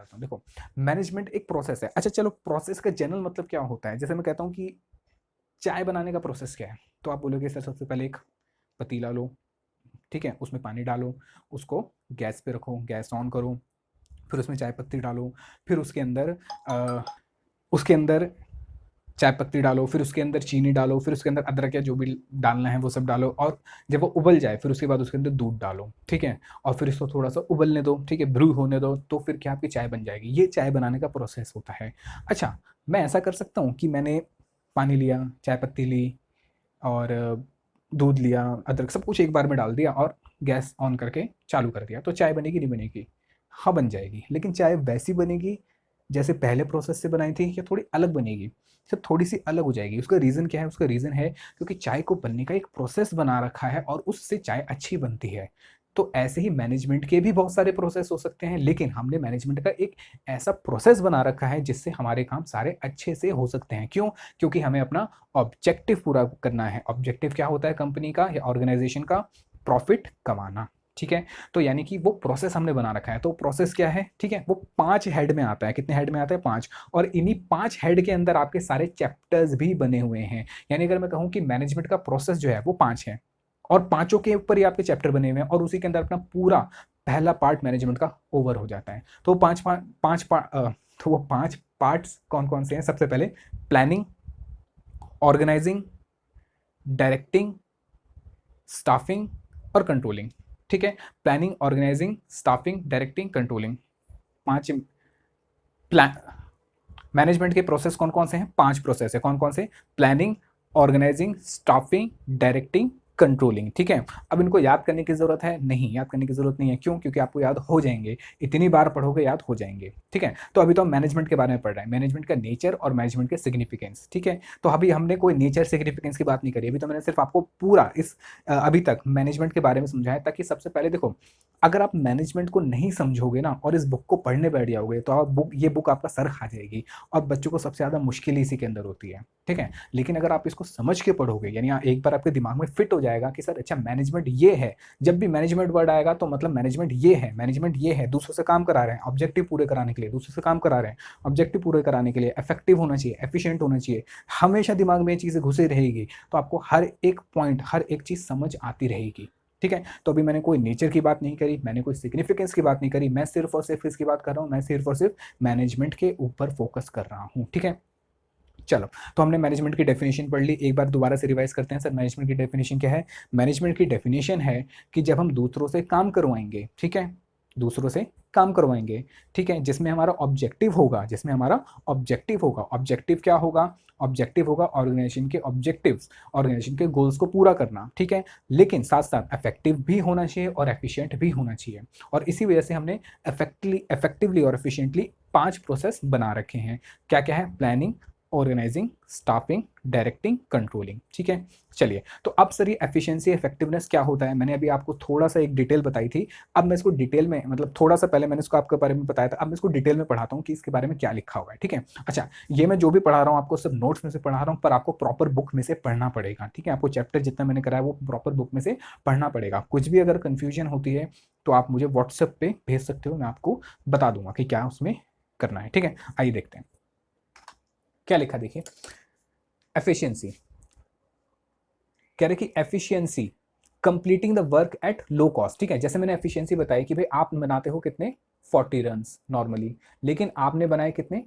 बताता हूँ। देखो, मैनेजमेंट एक प्रोसेस है। अच्छा चलो, प्रोसेस का जनरल मतलब क्या होता है? जैसे मैं कहता हूँ कि चाय बनाने का प्रोसेस क्या है, तो आप बोलोगे सर सबसे पहले एक पतीला लो, ठीक है, उसमें पानी डालो, उसको गैस पे रखो, गैस ऑन करो, फिर उसमें चाय पत्ती डालो, फिर उसके अंदर चाय पत्ती डालो, फिर उसके अंदर चीनी डालो, फिर उसके अंदर अदरक या जो भी डालना है वो सब डालो, और जब वो उबल जाए फिर उसके बाद उसके अंदर दूध डालो, ठीक है, और फिर इसको थोड़ा सा उबलने दो, ठीक है, ब्रू होने दो, तो फिर क्या आपकी चाय बन जाएगी। ये चाय बनाने का प्रोसेस होता है। अच्छा, मैं ऐसा कर सकता हूँ कि मैंने पानी लिया, चाय पत्ती ली, और दूध लिया, अदरक, सब कुछ एक बार में डाल दिया और गैस ऑन करके चालू कर दिया, तो चाय बनेगी नहीं बनेगी? हाँ बन जाएगी, लेकिन चाय वैसी बनेगी जैसे पहले प्रोसेस से बनाई थी, या थोड़ी अलग बनेगी? सिर्फ थोड़ी सी अलग हो जाएगी। उसका रीज़न क्या है? उसका रीज़न है क्योंकि चाय को बनने का एक प्रोसेस बना रखा है और उससे चाय अच्छी बनती है। तो ऐसे ही मैनेजमेंट के भी बहुत सारे प्रोसेस हो सकते हैं, लेकिन हमने मैनेजमेंट का एक ऐसा प्रोसेस बना रखा है जिससे हमारे काम सारे अच्छे से हो सकते हैं। क्यों? क्योंकि हमें अपना ऑब्जेक्टिव पूरा करना है। ऑब्जेक्टिव क्या होता है कंपनी का या ऑर्गेनाइजेशन का? प्रॉफिट कमाना, ठीक है। तो यानी कि वो प्रोसेस हमने बना रखा है। तो प्रोसेस क्या है? ठीक है, वो 5 हेड में आता है। कितने हेड में आता है? 5। और इन्हीं 5 हेड के अंदर आपके सारे चैप्टर्स भी बने हुए हैं। यानी अगर मैं कहूँ कि मैनेजमेंट का प्रोसेस जो है वो 5 है, और पांचों के ऊपर ही आपके चैप्टर बने हुए हैं, और उसी के अंदर अपना पूरा पहला पार्ट मैनेजमेंट का ओवर हो जाता है। तो तो वो 5 पार्ट्स कौन कौन से हैं? सबसे पहले प्लानिंग, ऑर्गेनाइजिंग, डायरेक्टिंग, स्टाफिंग और कंट्रोलिंग, ठीक है। Planning, organising, staffing, directing, controlling, 5 plan management के प्रोसेस कौन कौन से हैं? 5 प्रोसेस है। कौन कौन से? Planning, organising, staffing, directing, controlling, ठीक है। अब इनको याद करने की जरूरत है? नहीं, याद करने की जरूरत नहीं है। क्यों? क्योंकि आपको याद हो जाएंगे, इतनी बार पढ़ोगे याद हो जाएंगे, ठीक है। तो अभी तो हम मैनेजमेंट के बारे में पढ़ रहे हैं, मैनेजमेंट का नेचर और मैनेजमेंट के सिग्निफिकेंस, ठीक है। तो अभी हमने कोई नेचर सिग्निफिकेंस की बात नहीं करी, अभी तो मैंने सिर्फ आपको पूरा इस अभी तक मैनेजमेंट के बारे में समझाया, ताकि सबसे पहले देखो, अगर आप मैनेजमेंट को नहीं समझोगे ना और इस बुक को पढ़ने बैठ जाओगे, तो आप ये बुक आपका सर खा जाएगी। और बच्चों को सबसे ज़्यादा मुश्किल इसी के अंदर होती है, ठीक है। लेकिन अगर आप इसको समझ के पढ़ोगे, यानी एक बार आपके दिमाग में फिट हो जाएगा कि सर अच्छा मैनेजमेंट ये है, जब भी मैनेजमेंट वर्ड आएगा तो मतलब मैनेजमेंट ये है, मैनेजमेंट ये है, दूसरों से काम करा रहे हैं ऑब्जेक्टिव पूरे कराने के लिए, दूसरों से काम करा रहे हैं ऑब्जेक्टिव पूरे कराने के लिए, इफेक्टिव होना चाहिए, एफिशिएंट होना चाहिए, हमेशा दिमाग में ये चीज़ें घुसी रहेगी, तो आपको हर एक पॉइंट, हर एक चीज़ समझ आती रहेगी, ठीक है। तो अभी मैंने कोई नेचर की बात नहीं करी, मैंने कोई सिग्निफिकेंस की बात नहीं करी, मैं सिर्फ और सिर्फ इसकी बात कर रहा हूँ, मैं सिर्फ और सिर्फ मैनेजमेंट के ऊपर फोकस कर रहा हूँ, ठीक है। चलो, तो हमने मैनेजमेंट की डेफिनेशन पढ़ ली, एक बार दोबारा से रिवाइज करते हैं। सर मैनेजमेंट की डेफिनेशन क्या है? मैनेजमेंट की डेफिनेशन है कि जब हम दूसरों से काम करवाएंगे, ठीक है, दूसरों से काम करवाएंगे, ठीक है, जिसमें हमारा ऑब्जेक्टिव होगा, जिसमें हमारा ऑब्जेक्टिव होगा। ऑब्जेक्टिव क्या होगा? ऑब्जेक्टिव होगा ऑर्गेनाइजेशन के ऑब्जेक्टिव्स, ऑर्गेनाइजेशन के गोल्स को पूरा करना, ठीक है। लेकिन साथ साथ इफेक्टिव भी होना चाहिए और एफिशिएंट भी होना चाहिए। और इसी वजह से हमने इफेक्टिवली और एफिशिएंटली 5 प्रोसेस बना रखे हैं। क्या क्या है? Planning, organising, staffing, directing, controlling, ठीक है। चलिए, तो अब सर ये एफिशिएंसी इफेक्टिवनेस क्या होता है? मैंने अभी आपको थोड़ा सा एक डिटेल बताई थी, अब मैं इसको डिटेल में, मतलब थोड़ा सा पहले मैंने इसको आपके बारे में बताया था, अब मैं इसको डिटेल में पढ़ाता हूँ कि इसके बारे में क्या लिखा हुआ है, ठीक है। अच्छा, ये मैं जो भी पढ़ा रहा हूँ आपको सब नोट्स में से पढ़ा रहा हूँ, पर आपको प्रॉपर बुक में से पढ़ना पड़ेगा, ठीक है। आपको चैप्टर जितना मैंने कराया वो प्रॉपर बुक में से पढ़ना पड़ेगा। कुछ भी अगर कंफ्यूजन होती है तो आप मुझे व्हाट्सएप पे भेज सकते हो, मैं आपको बता दूंगा कि क्या उसमें करना है, ठीक है। आइए देखते हैं क्या लिखा। देखिए, एफिशिएंसी कह रहे कि efficiency completing the work at low cost, ठीक है। जैसे मैंने एफिशिएंसी बताई कि भाई आप बनाते हो कितने 40 रन नॉर्मली, लेकिन आपने बनाए कितने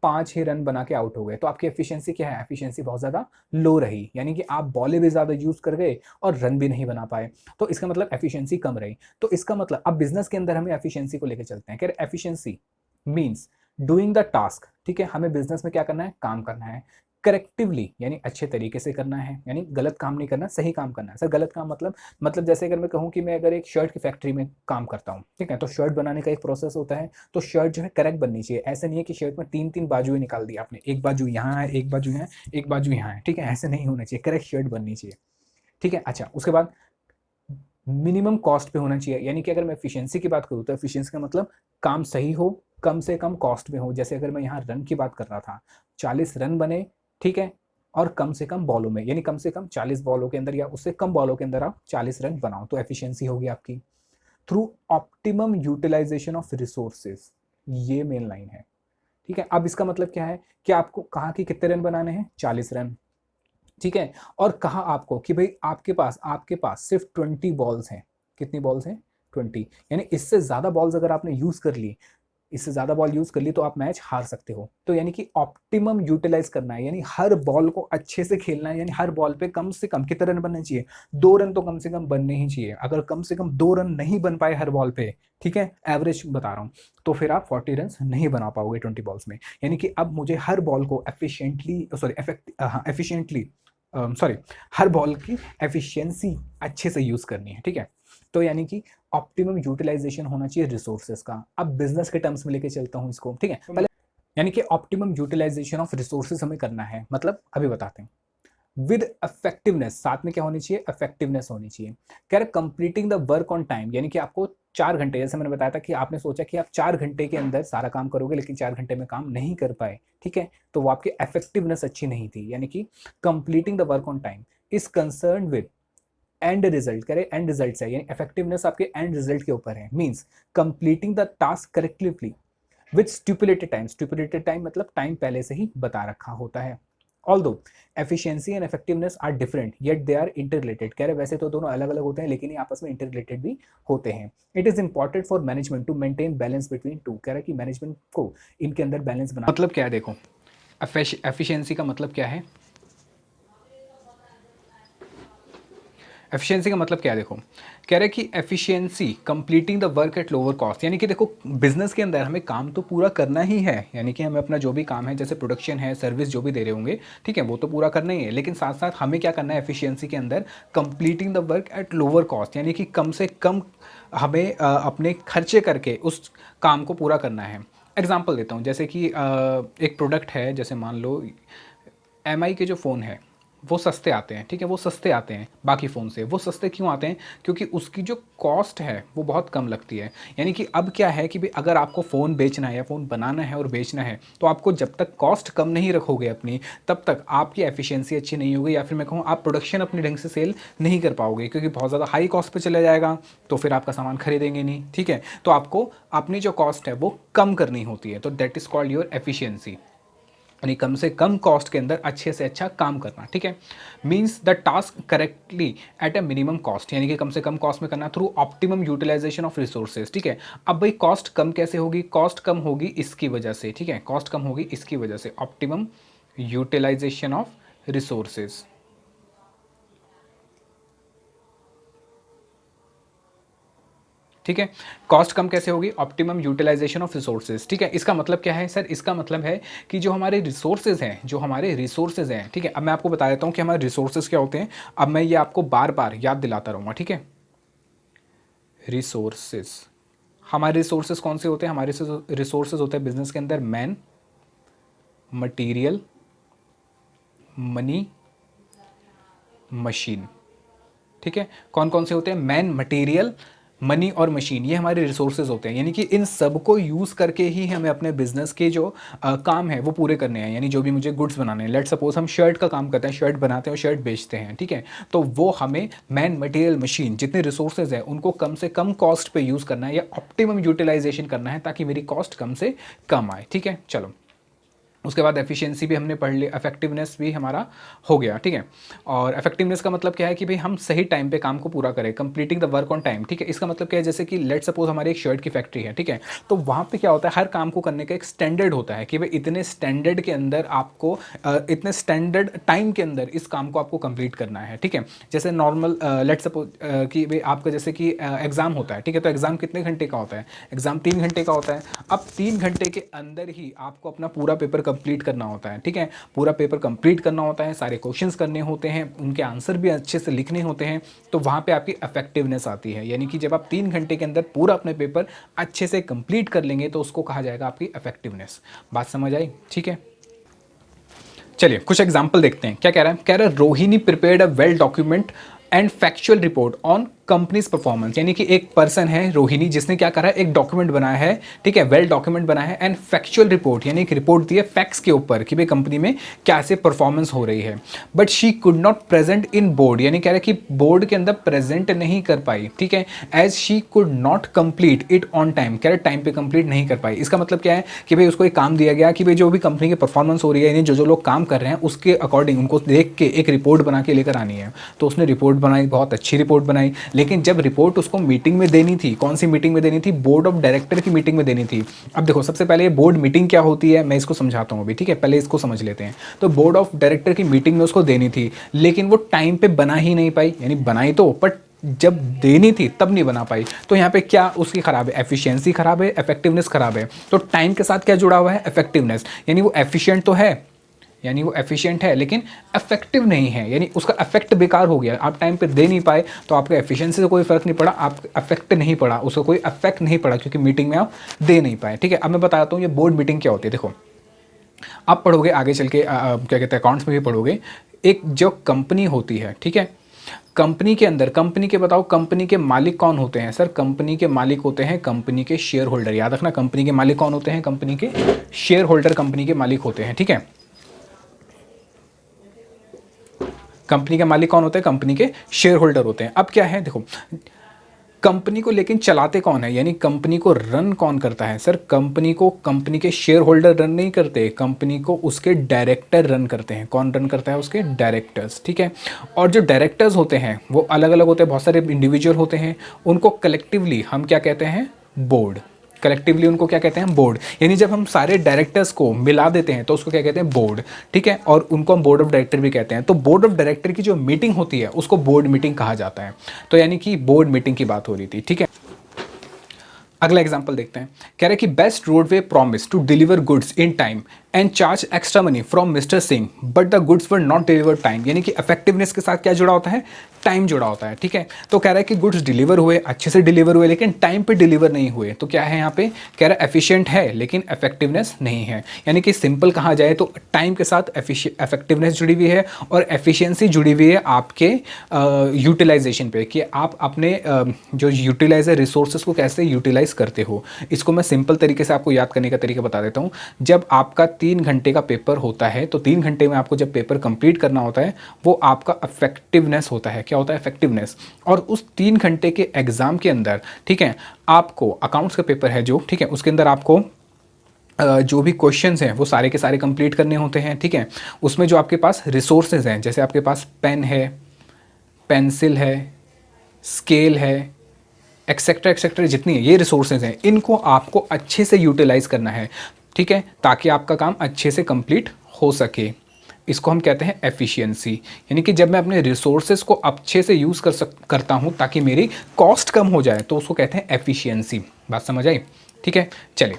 5 ही रन बना के आउट हो गए, तो आपकी एफिशिएंसी क्या है? एफिशिएंसी बहुत ज्यादा लो रही, यानी कि आप बॉलें भी ज्यादा यूज कर गए और रन भी नहीं बना पाए, तो इसका मतलब एफिशिएंसी कम रही। तो इसका मतलब अब बिजनेस के अंदर हमें एफिशिएंसी को लेकर चलते हैं। कह रहे efficiency means doing the task, ठीक है। हमें बिजनेस में क्या करना है? काम करना है करेक्टिवली, यानी अच्छे तरीके से करना है, यानी गलत काम नहीं करना, सही काम करना है। सर गलत काम मतलब जैसे अगर मैं कहूँ कि मैं अगर एक शर्ट की फैक्ट्री में काम करता हूँ, ठीक है, तो शर्ट बनाने का एक प्रोसेस होता है, तो शर्ट जो है करेक्ट बननी चाहिए। ऐसा नहीं है कि शर्ट में 3 3 बाजुएं निकाल दी आपने, एक बाजू यहाँ है, एक बाजू यहाँ है, एक बाजू यहाँ है, ठीक है, ऐसे नहीं होना चाहिए, करेक्ट शर्ट बननी चाहिए, ठीक है। अच्छा, उसके बाद मिनिमम कॉस्ट पे होना चाहिए, यानी कि अगर मैं एफिशिएंसी की बात करूँ तो एफिशिएंसी का मतलब काम सही हो, कम से कम कॉस्ट में हो। जैसे अगर मैं यहाँ रन की बात कर रहा था, 40 रन बने, ठीक है, और कम से कम बॉलों में, यानी कम से कम 40 बॉलों के अंदर या उससे कम बॉलों के अंदर आप 40 रन बनाओ, तो एफिशिएंसी होगी आपकी। Through optimum utilisation of resources, ये मेन लाइन है, ठीक है। अब इसका मतलब क्या है कि आपको कहा कि कितने रन बनाने हैं, 40 रन, ठीक है। और कहा आपको कि भाई आपके पास सिर्फ 20 बॉल्स हैं, कितनी बॉल्स हैं, 20, यानी इससे ज्यादा बॉल्स अगर आपने यूज कर ली, इससे ज्यादा बॉल यूज कर ली तो आप मैच हार सकते हो। तो यानी कि ऑप्टिमम यूटिलाइज करना है, यानी हर बॉल को अच्छे से खेलना है, यानी हर बॉल पे कम से कम कितने रन बनने चाहिए, 2 रन तो कम से कम बनने ही चाहिए। अगर कम से कम 2 रन नहीं बन पाए हर बॉल पे, ठीक है, एवरेज बता रहा हूं, तो फिर आप 40 रन नहीं बना पाओगे 20 बॉल्स में। यानी कि अब मुझे हर बॉल को एफिशिएंटली सॉरी हर बॉल की एफिशिएंसी अच्छे से यूज करनी है, ठीक है। तो यानी कि ऑप्टिमम यूटिलाइजेशन होना चाहिए रिसोर्सेज का। अब बिजनेस के टर्म्स में लेके चलता हूं इसको, ठीक है। पहले यानी कि ऑप्टिमम यूटिलाइजेशन ऑफ रिसोर्सेज हमें करना है, मतलब अभी बताते हैं। विद इफेक्टिवनेस, साथ में क्या होनी चाहिए, इफेक्टिवनेस होनी चाहिए। कह रहे completing the work on time, यानी कि आपको 4 घंटे, जैसे मैंने बताया था कि आपने सोचा कि आप 4 घंटे के अंदर सारा काम करोगे, लेकिन 4 घंटे में काम नहीं कर पाए, ठीक है, तो वो आपकी इफेक्टिवनेस अच्छी नहीं थी। यानी कि completing the work on time is concern with end result, करे एंड रिजल्ट है, यानी इफेक्टिवनेस आपके एंड रिजल्ट के ऊपर है। Means completing the task correctly with stipulated time मतलब टाइम पहले से ही बता रखा होता है। Although efficiency and effectiveness are different yet they are interrelated, कह रहे वैसे तो दोनों अलग अलग होते हैं, लेकिन ये आपस में इंटररिलेटेड भी होते हैं। It is important for management to maintain balance between two, कह रहा है कि मैनेजमेंट को इनके अंदर बैलेंस बना, मतलब क्या है देखो, एफिशिएंसी का मतलब क्या है, एफिशिएंसी का मतलब क्या है देखो, कह रहे कि efficiency completing the work at lower cost, यानी कि देखो बिजनेस के अंदर हमें काम तो पूरा करना ही है, यानी कि हमें अपना जो भी काम है, जैसे प्रोडक्शन है, सर्विस जो भी दे रहे होंगे, ठीक है, वो तो पूरा करना ही है, लेकिन साथ साथ हमें क्या करना है एफिशिएंसी के अंदर, completing the work at lower cost, यानी कि कम से कम हमें अपने खर्चे करके उस काम को पूरा करना है। एग्जाम्पल देता हूँ, जैसे कि एक प्रोडक्ट है, जैसे मान लो एम के जो फ़ोन है वो सस्ते आते हैं, ठीक है, वो सस्ते आते हैं बाकी फ़ोन से। वो सस्ते क्यों आते हैं, क्योंकि उसकी जो कॉस्ट है वो बहुत कम लगती है। यानी कि अब क्या है कि भाई अगर आपको फ़ोन बेचना है या फ़ोन बनाना है और बेचना है, तो आपको जब तक कॉस्ट कम नहीं रखोगे अपनी, तब तक आपकी एफिशिएंसी अच्छी नहीं होगी, या फिर मैं कहूँ आप प्रोडक्शन अपने ढंग से सेल नहीं कर पाओगे, क्योंकि बहुत ज़्यादा हाई कॉस्ट पर चला जाएगा तो फिर आपका सामान खरीदेंगे नहीं, ठीक है। तो आपको अपनी जो कॉस्ट है वो कम करनी होती है, तो that is called your efficiency, यानी कम से कम कॉस्ट के अंदर अच्छे से अच्छा काम करना, ठीक है। Means the task correctly at a minimum cost, यानी कि कम से कम कॉस्ट में करना through optimum utilisation of resources, ठीक है। अब भाई कॉस्ट कम कैसे होगी, कॉस्ट कम होगी इसकी वजह से, ठीक है, कॉस्ट कम होगी इसकी वजह से, ऑप्टिमम यूटिलाइजेशन ऑफ रिसोर्सेज, ठीक है। कॉस्ट कम कैसे होगी, ऑप्टिमम यूटिलाइजेशन ऑफ रिसोर्सेज, ठीक है। इसका मतलब क्या है सर, इसका मतलब है कि जो हमारे रिसोर्सेज हैं, ठीक है। अब मैं आपको बता देता हूँ कि हमारे रिसोर्सेज क्या होते हैं। अब मैं ये आपको बार बार याद दिलाता रहूँगा, ठीक है। रिसोर्सेज, हमारे रिसोर्सेज कौन से होते हैं, हमारे रिसोर्सेज होते हैं बिजनेस के अंदर मैन, मटीरियल, मनी, मशीन, ठीक है। कौन कौन से होते हैं, मैन, मटेरियल, मनी और मशीन, ये हमारे रिसोर्सेज होते हैं। यानी कि इन सब को यूज़ करके ही हमें अपने बिजनेस के जो काम है वो पूरे करने हैं। यानी जो भी मुझे गुड्स बनाने हैं, लेट सपोज हम शर्ट का काम करते हैं, शर्ट बनाते हैं और शर्ट बेचते हैं, ठीक है, तो वो हमें मैन, मटेरियल, मशीन जितने रिसोर्सेज हैं उनको कम से कम कॉस्ट पे यूज़ करना है या ऑप्टिमम यूटिलाइजेशन करना है, ताकि मेरी कॉस्ट कम से कम आए, ठीक है। चलो, उसके बाद एफिशिएंसी भी हमने पढ़ ली, इफेक्टिवनेस भी हमारा हो गया, ठीक है। और इफेक्टिवनेस का मतलब क्या है कि भाई हम सही टाइम पे काम को पूरा करें, completing the work on time, ठीक है। इसका मतलब क्या है, जैसे कि लेट सपोज हमारी एक शर्ट की फैक्ट्री है, ठीक है, तो वहाँ पे क्या होता है, हर काम को करने का एक स्टैंडर्ड होता है कि भाई इतने स्टैंडर्ड के अंदर आपको इतने स्टैंडर्ड टाइम के अंदर इस काम को आपको कंप्लीट करना है, ठीक है। जैसे नॉर्मल लेट सपोज कि भाई आपका जैसे कि एग्ज़ाम होता है, ठीक है, तो एग्ज़ाम कितने घंटे का होता है, एग्ज़ाम 3 घंटे का होता है। अब 3 घंटे के अंदर ही आपको अपना पूरा पेपर कंप्लीट करना होता है, ठीक है, पूरा पेपर कंप्लीट करना होता है, सारे क्वेश्चंस करने होते हैं, उनके आंसर भी अच्छे से लिखने होते हैं, तो वहाँ पे आपकी इफेक्टिवनेस आती है। यानी कि जब आप 3 घंटे के अंदर पूरा अपने पेपर अच्छे से कंप्लीट कर लेंगे तो उसको कहा जाएगा आपकी इफेक्टिवनेस। बात समझ आई, ठीक है। चलिए कुछ एग्जाम्पल देखते हैं, क्या कह रहा है, कह रहा है Rohini prepared a well document and factual report on companies performance, यानी कि एक पर्सन है रोहिणी जिसने क्या करा है, एक डॉक्यूमेंट बनाया है, ठीक है, वेल डॉक्यूमेंट बनाया है एंड फैक्चुअल रिपोर्ट, यानी एक रिपोर्ट दी है फैक्ट्स के ऊपर कि भाई कंपनी में कैसे परफॉर्मेंस हो रही है, but she could not present in board, यानी कह रहा है कि बोर्ड के अंदर प्रेजेंट नहीं कर पाई, ठीक है, as she could not complete it on time, कह रहे टाइम पे कंप्लीट नहीं कर पाई। इसका मतलब क्या है कि भाई उसको एक काम दिया गया कि भाई जो भी कंपनी की परफॉर्मेंस हो रही है, यानी जो जो लोग काम कर रहे हैं उसके अकॉर्डिंग उनको देख के एक रिपोर्ट बना के लेकर आनी है। तो उसने रिपोर्ट बनाई, बहुत अच्छी रिपोर्ट बनाई, लेकिन जब रिपोर्ट उसको मीटिंग में देनी थी, कौन सी मीटिंग में देनी थी, बोर्ड ऑफ डायरेक्टर की मीटिंग में देनी थी। अब देखो सबसे पहले बोर्ड मीटिंग क्या होती है मैं इसको समझाता हूँ अभी, ठीक है, पहले इसको समझ लेते हैं। तो बोर्ड ऑफ डायरेक्टर की मीटिंग में उसको देनी थी, लेकिन वो टाइम पे बना ही नहीं पाई, यानी बनाई तो बट जब देनी थी तब नहीं बना पाई। तो यहाँ पे क्या उसकी खराब है, एफिशिएंसी खराब है, इफेक्टिवनेस खराब है। तो टाइम के साथ क्या जुड़ा हुआ है, इफेक्टिवनेस, यानी वो एफिशिएंट तो है, यानी वो एफिशिएंट है लेकिन इफेक्टिव नहीं है, यानी उसका इफेक्ट बेकार हो गया। आप टाइम पे दे नहीं पाए तो आपका एफिशिएंसी से कोई फर्क नहीं पड़ा, आप इफेक्ट नहीं पड़ा, उसका कोई इफेक्ट नहीं पड़ा क्योंकि मीटिंग में आप दे नहीं पाए, ठीक है। अब मैं बताता हूँ ये बोर्ड मीटिंग क्या होती है। देखो आप पढ़ोगे आगे चल के क्या कहते हैं अकाउंट्स में भी पढ़ोगे, एक जो कंपनी होती है, ठीक है, कंपनी के अंदर, कंपनी के बताओ कंपनी के मालिक कौन होते हैं सर, कंपनी के मालिक होते हैं कंपनी के शेयर होल्डर। याद रखना कंपनी के मालिक कौन होते हैं, कंपनी के शेयर होल्डर कंपनी के मालिक होते हैं, ठीक है। कंपनी के मालिक कौन होते हैं, कंपनी के शेयर होल्डर होते हैं। अब क्या है देखो, कंपनी को लेकिन चलाते कौन है, यानी कंपनी को रन कौन करता है सर, कंपनी को कंपनी के शेयर होल्डर रन नहीं करते, कंपनी को उसके डायरेक्टर रन करते हैं। कौन रन करता है, उसके डायरेक्टर्स, ठीक है। और जो डायरेक्टर्स होते हैं वो अलग अलग होते हैं, बहुत सारे इंडिविजुअल होते हैं, उनको कलेक्टिवली हम क्या कहते हैं, बोर्ड। कलेक्टिवली उनको क्या कहते हैं, बोर्ड। यानी जब हम सारे डायरेक्टर्स को मिला देते हैं तो उसको क्या कहते हैं, बोर्ड, ठीक है। और उनको हम बोर्ड ऑफ डायरेक्टर भी कहते हैं। तो बोर्ड ऑफ डायरेक्टर की जो मीटिंग होती है उसको बोर्ड मीटिंग कहा जाता है। तो यानी कि बोर्ड मीटिंग की बात हो रही थी, ठीक है। अगला एग्जांपल देखते हैं, कह रहे हैं कि best roadway promise to deliver goods in time and charge extra money from Mr Singh but the goods were not deliver time, यानी कि इफेक्टिवनेस के साथ क्या जुड़ा होता है, टाइम जुड़ा होता है, ठीक है। तो कह रहा है कि गुड्स डिलीवर हुए, अच्छे से डिलीवर हुए, लेकिन टाइम पे डिलीवर नहीं हुए। तो क्या है यहाँ पे, कह रहा है एफिशिएंट है लेकिन इफेक्टिवनेस नहीं है। यानी कि सिंपल कहा जाए तो टाइम के साथ इफेक्टिवनेस जुड़ी हुई है और एफिशिएंसी जुड़ी हुई है आपके यूटिलाइजेशन पे, कि आप अपने जो यूटिलाइज है रिसोर्सेज को कैसे यूटिलाइज करते हो। इसको मैं सिंपल तरीके से आपको याद करने का तरीका बता देता हूँ। जब आपका 3 घंटे का पेपर होता है तो 3 घंटे में आपको जब पेपर कंप्लीट करना होता है वो आपका इफेक्टिवनेस होता है। क्या होता है, इफेक्टिवनेस। और उस 3 घंटे के एग्जाम के अंदर, ठीक है, आपको अकाउंट्स का पेपर है जो, ठीक है, उसके अंदर आपको जो भी क्वेश्चंस हैं वो सारे के सारे कंप्लीट करने होते हैं, ठीक है। उसमें जो आपके पास रिसोर्सेज हैं, जैसे आपके पास पेन है, पेंसिल है, स्केल है, एक्सेट्रा एक्सेट्रा, जितनी है ये रिसोर्सेज हैं, इनको आपको अच्छे से यूटिलाइज करना है, ठीक है, ताकि आपका काम अच्छे से कंप्लीट हो सके। इसको हम कहते हैं एफिशिएंसी। यानी कि जब मैं अपने रिसोर्सेज को अच्छे से यूज़ करता हूँ ताकि मेरी कॉस्ट कम हो जाए, तो उसको कहते हैं एफिशिएंसी। बात समझ आई, ठीक है। चलिए,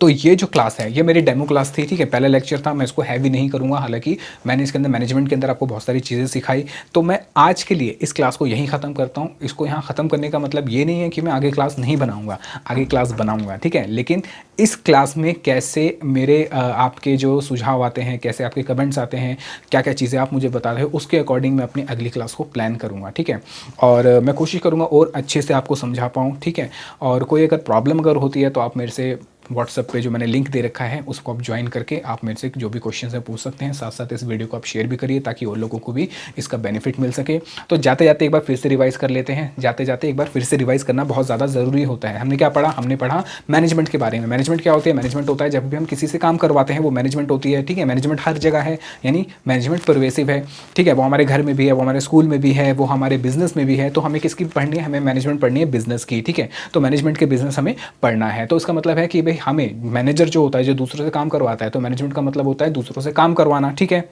तो ये जो क्लास है ये मेरी डेमो क्लास थी, ठीक है, पहला लेक्चर था, मैं इसको हैवी नहीं करूँगा। हालांकि मैंने इसके अंदर मैनेजमेंट के अंदर आपको बहुत सारी चीज़ें सिखाई। तो मैं आज के लिए इस क्लास को यहीं ख़त्म करता हूँ। इसको यहाँ ख़त्म करने का मतलब ये नहीं है कि मैं आगे क्लास नहीं बनाऊँगा, आगे क्लास बनाऊँगा, ठीक है। लेकिन इस क्लास में कैसे मेरे आपके जो सुझाव आते हैं, कैसे आपके कमेंट्स आते हैं, क्या क्या चीज़ें आप मुझे बता रहे हो, उसके अकॉर्डिंग मैं अपनी अगली क्लास को प्लान करूँगा, ठीक है। और मैं कोशिश करूँगा और अच्छे से आपको समझा पाऊँ, ठीक है। और कोई अगर प्रॉब्लम अगर होती है तो आप मेरे से व्हाट्सएप पे जो मैंने लिंक दे रखा है उसको आप ज्वाइन करके आप मेरे से जो भी क्वेश्चन है पूछ सकते हैं। साथ साथ इस वीडियो को आप शेयर भी करिए ताकि और लोगों को भी इसका बेनिफिट मिल सके। तो जाते जाते एक बार फिर से रिवाइज़ कर लेते हैं। जाते जाते एक बार फिर से रिवाइज़ करना बहुत ज़्यादा ज़रूरी होता है। हमने क्या पढ़ा, हमने पढ़ा मैनेजमेंट के बारे में। मैनेजमेंट क्या होती है, मैनेजमेंट होता है जब भी हम किसी से काम करवाते हैं वो मैनेजमेंट होती है, ठीक है। मैनेजमेंट हर जगह है, यानी मैनेजमेंट परवेसिव है, ठीक है। वो हमारे घर में भी है, वो हमारे स्कूल में भी है, वो हमारे बिजनेस में भी है। तो हमें किसकी पढ़नी है, हमें मैनेजमेंट पढ़नी है बिजनेस की, ठीक है। तो मैनेजमेंट के बिजनेस हमें पढ़ना है। तो इसका मतलब है कि भाई हमें मैनेजर जो होता है जो दूसरों से काम करवाता है, तो मैनेजमेंट का मतलब होता है दूसरों से काम करवाना, ठीक है।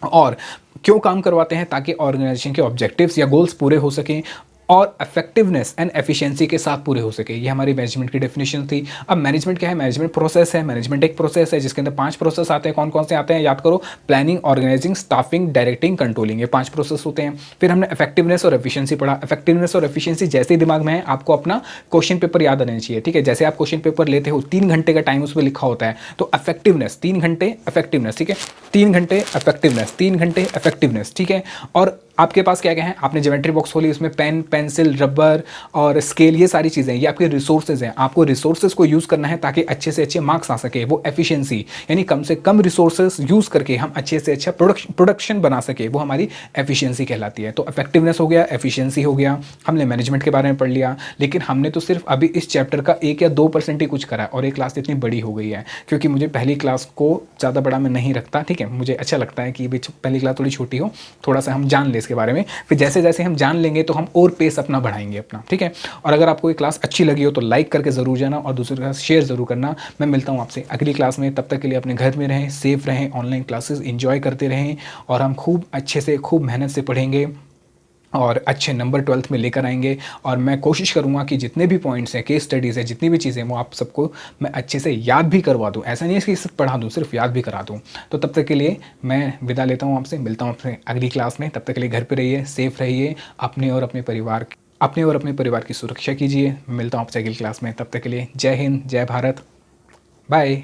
और क्यों काम करवाते हैं, ताकि ऑर्गेनाइजेशन के ऑब्जेक्टिव्स या गोल्स पूरे हो सकें और इफेक्टिवनेस एंड एफिशिएंसी के साथ पूरे हो सके। ये हमारी मैनेजमेंट की डेफिनेशन थी। अब मैनेजमेंट क्या है, मैनेजमेंट प्रोसेस है। मैनेजमेंट एक प्रोसेस है जिसके अंदर 5 प्रोसेस आते हैं। कौन कौन से आते हैं, याद करो, planning, organising, staffing, directing, controlling, ये 5 प्रोसेस होते हैं। फिर हमने इफेक्टिवनेस और एफिशिएंसी पढ़ा। इफेक्टिवनेस और एफिशिएंसी जैसे ही दिमाग में है आपको अपना क्वेश्चन पेपर याद आना चाहिए, ठीक है। जैसे आप क्वेश्चन पेपर लेते हो 3 घंटे का टाइम उसमें लिखा होता है, तो इफेक्टिवनेस 3 घंटे इफेक्टिवनेस, ठीक है, 3 घंटे इफेक्टिवनेस, 3 घंटे इफेक्टिवनेस, ठीक है। और आपके पास क्या क्या है, आपने ज्योमेट्री बॉक्स खोली, उसमें पेन, पेंसिल, रबर और स्केल, ये सारी चीज़ें, ये आपके रिसोर्सेज हैं। आपको रिसोर्सेज को यूज़ करना है ताकि अच्छे से अच्छे मार्क्स आ सके, वो एफिशिएंसी, यानी कम से कम रिसोर्सेज यूज़ करके हम अच्छे से अच्छा प्रोडक्शन बना सके, वो हमारी एफिशिएंसी कहलाती है। तो इफेक्टिवनेस हो गया, एफिशिएंसी हो गया, हमने मैनेजमेंट के बारे में पढ़ लिया। लेकिन हमने तो सिर्फ अभी इस चैप्टर का 1 या 2% ही कुछ करा, और ये क्लास इतनी बड़ी हो गई है क्योंकि मुझे पहली क्लास को ज़्यादा बड़ा मैं नहीं रखता, ठीक है। मुझे अच्छा लगता है कि पहली क्लास थोड़ी छोटी हो, थोड़ा सा हम जान लें इसके बारे में, फिर जैसे जैसे हम जान लेंगे तो हम और पेस अपना बढ़ाएंगे अपना, ठीक है। और अगर आपको ये क्लास अच्छी लगी हो तो लाइक करके ज़रूर जाना और दूसरे के साथ शेयर ज़रूर करना। मैं मिलता हूँ आपसे अगली क्लास में, तब तक के लिए अपने घर में रहें, सेफ रहें, ऑनलाइन क्लासेस इंजॉय करते रहें, और हम खूब अच्छे से खूब मेहनत से पढ़ेंगे और अच्छे नंबर 12th में लेकर आएंगे। और मैं कोशिश करूंगा कि जितने भी पॉइंट्स हैं, केस स्टडीज़ है, जितनी भी चीज़ें, वो आप सबको मैं अच्छे से याद भी करवा दूं। ऐसा नहीं है कि सिर्फ पढ़ा दूं, सिर्फ याद भी करा दूं। तो तब तक के लिए मैं विदा लेता हूं आपसे, मिलता हूं आपसे अगली क्लास में। तब तक के लिए घर पे रहिए, सेफ रहिए, अपने और अपने परिवार की सुरक्षा कीजिए। मिलता हूं आपसे अगली क्लास में, तब तक के लिए जय हिंद, जय भारत, बाय।